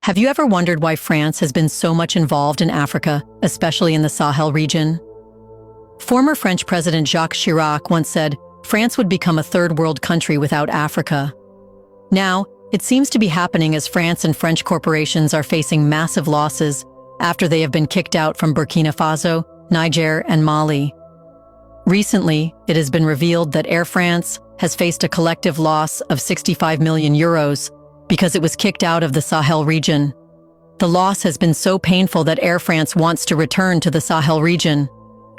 Have you ever wondered why France has been so much involved in Africa, especially in the Sahel region? Former French President Jacques Chirac once said, France would become a third world country without Africa. Now, it seems to be happening as France and French corporations are facing massive losses after they have been kicked out from Burkina Faso, Niger, and Mali. Recently, it has been revealed that Air France has faced a collective loss of 65 million euros because it was kicked out of the Sahel region. The loss has been so painful that Air France wants to return to the Sahel region.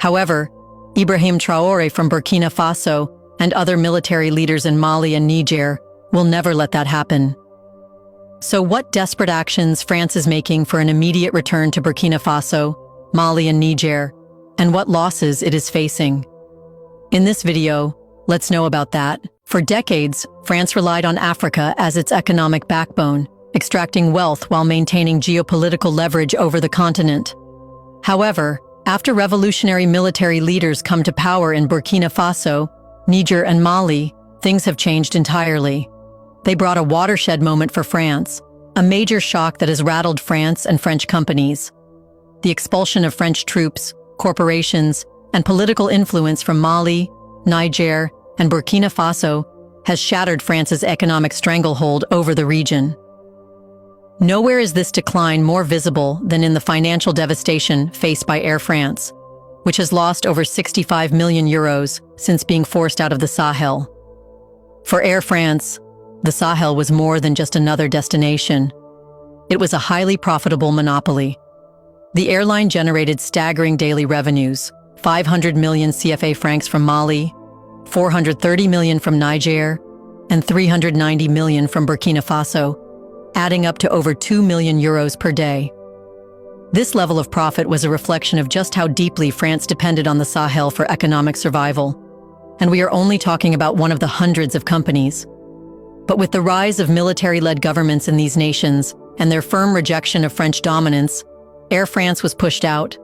However, Ibrahim Traore from Burkina Faso and other military leaders in Mali and Niger will never let that happen. So what desperate actions France is making for an immediate return to Burkina Faso, Mali and Niger, and what losses it is facing? In this video, let's know about that. For decades, France relied on Africa as its economic backbone, extracting wealth while maintaining geopolitical leverage over the continent. However, after revolutionary military leaders come to power in Burkina Faso, Niger and Mali, things have changed entirely. They brought a watershed moment for France, a major shock that has rattled France and French companies. The expulsion of French troops, corporations, and political influence from Mali, Niger, and Burkina Faso has shattered France's economic stranglehold over the region. Nowhere is this decline more visible than in the financial devastation faced by Air France, which has lost over 65 million euros since being forced out of the Sahel. For Air France, the Sahel was more than just another destination. It was a highly profitable monopoly. The airline generated staggering daily revenues, 500 million CFA francs from Mali, 430 million from Niger, and 390 million from Burkina Faso, adding up to over 2 million euros per day. This level of profit was a reflection of just how deeply France depended on the Sahel for economic survival. And we are only talking about one of the hundreds of companies. But with the rise of military-led governments in these nations and their firm rejection of French dominance, Air France was pushed out,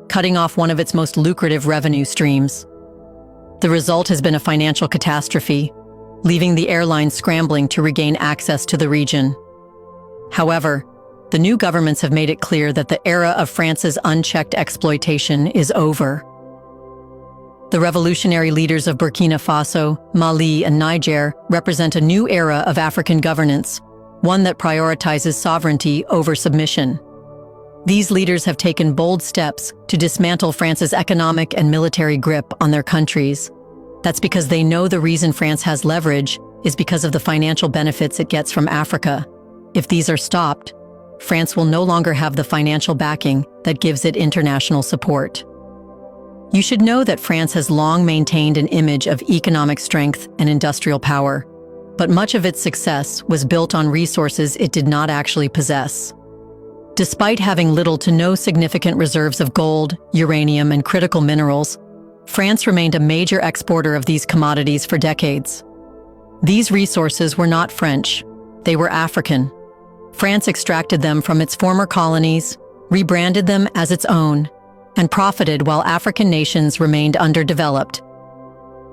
cutting off one of its most lucrative revenue streams. The result has been a financial catastrophe, leaving the airline scrambling to regain access to the region. However, the new governments have made it clear that the era of France's unchecked exploitation is over. The revolutionary leaders of Burkina Faso, Mali, and Niger represent a new era of African governance, one that prioritizes sovereignty over submission. These leaders have taken bold steps to dismantle France's economic and military grip on their countries. That's because they know the reason France has leverage is because of the financial benefits it gets from Africa. If these are stopped, France will no longer have the financial backing that gives it international support. You should know that France has long maintained an image of economic strength and industrial power, but much of its success was built on resources it did not actually possess. Despite having little to no significant reserves of gold, uranium, and critical minerals, France remained a major exporter of these commodities for decades. These resources were not French, they were African. France extracted them from its former colonies, rebranded them as its own, and profited while African nations remained underdeveloped.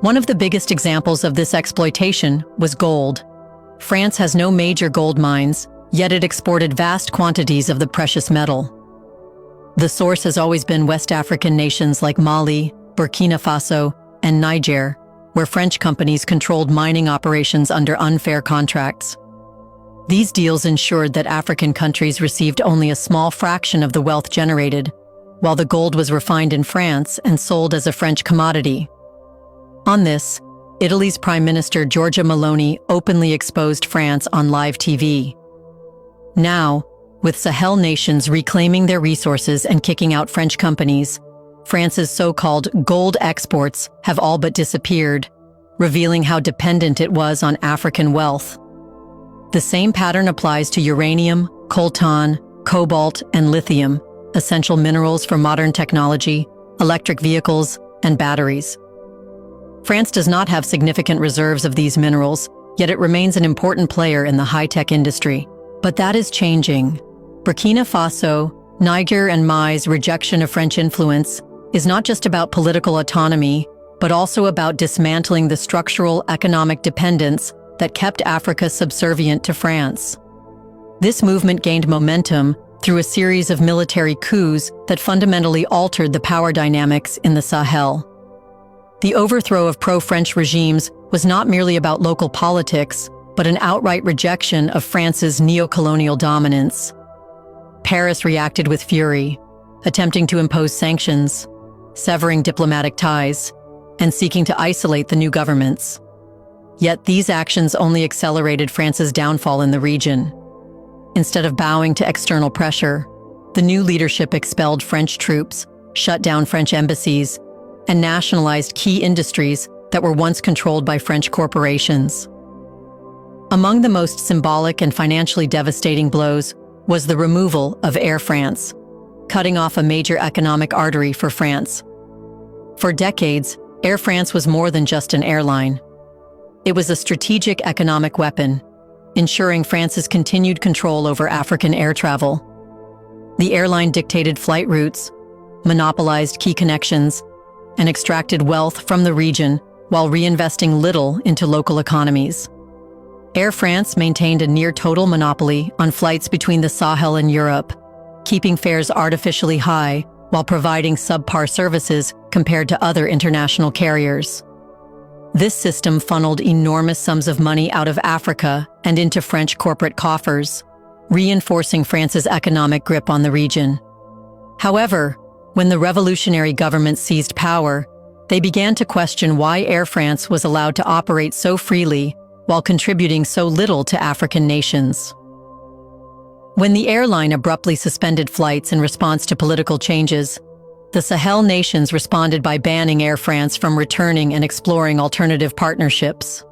One of the biggest examples of this exploitation was gold. France has no major gold mines, yet it exported vast quantities of the precious metal. The source has always been West African nations like Mali, Burkina Faso, and Niger, where French companies controlled mining operations under unfair contracts. These deals ensured that African countries received only a small fraction of the wealth generated, while the gold was refined in France and sold as a French commodity. On this, Italy's Prime Minister Giorgia Meloni openly exposed France on live TV. Now, with Sahel nations reclaiming their resources and kicking out French companies, France's so-called gold exports have all but disappeared, revealing how dependent it was on African wealth. The same pattern applies to uranium, coltan, cobalt, and lithium, essential minerals for modern technology, electric vehicles, and batteries. France does not have significant reserves of these minerals, yet it remains an important player in the high-tech industry. But that is changing. Burkina Faso, Niger, and Mali's rejection of French influence is not just about political autonomy, but also about dismantling the structural economic dependence that kept Africa subservient to France. This movement gained momentum through a series of military coups that fundamentally altered the power dynamics in the Sahel. The overthrow of pro-French regimes was not merely about local politics, but an outright rejection of France's neo-colonial dominance. Paris reacted with fury, attempting to impose sanctions, severing diplomatic ties, and seeking to isolate the new governments. Yet these actions only accelerated France's downfall in the region. Instead of bowing to external pressure, the new leadership expelled French troops, shut down French embassies, and nationalized key industries that were once controlled by French corporations. Among the most symbolic and financially devastating blows was the removal of Air France, cutting off a major economic artery for France. For decades, Air France was more than just an airline. It was a strategic economic weapon, ensuring France's continued control over African air travel. The airline dictated flight routes, monopolized key connections, and extracted wealth from the region while reinvesting little into local economies. Air France maintained a near-total monopoly on flights between the Sahel and Europe, keeping fares artificially high while providing subpar services compared to other international carriers. This system funneled enormous sums of money out of Africa and into French corporate coffers, reinforcing France's economic grip on the region. However, when the revolutionary government seized power, they began to question why Air France was allowed to operate so freely while contributing so little to African nations. When the airline abruptly suspended flights in response to political changes, the Sahel nations responded by banning Air France from returning and exploring alternative partnerships.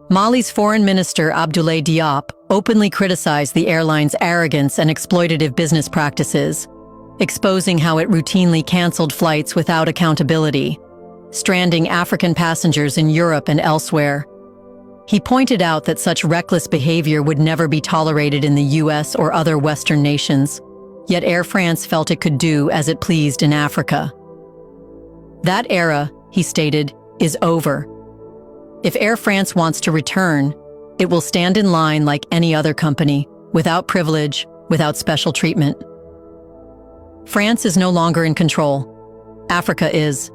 Mali's foreign minister Abdoulaye Diop openly criticized the airline's arrogance and exploitative business practices, exposing how it routinely canceled flights without accountability, stranding African passengers in Europe and elsewhere. He pointed out that such reckless behavior would never be tolerated in the US or other Western nations, yet Air France felt it could do as it pleased in Africa. That era, he stated, is over. If Air France wants to return, it will stand in line like any other company, without privilege, without special treatment. France is no longer in control. Africa is.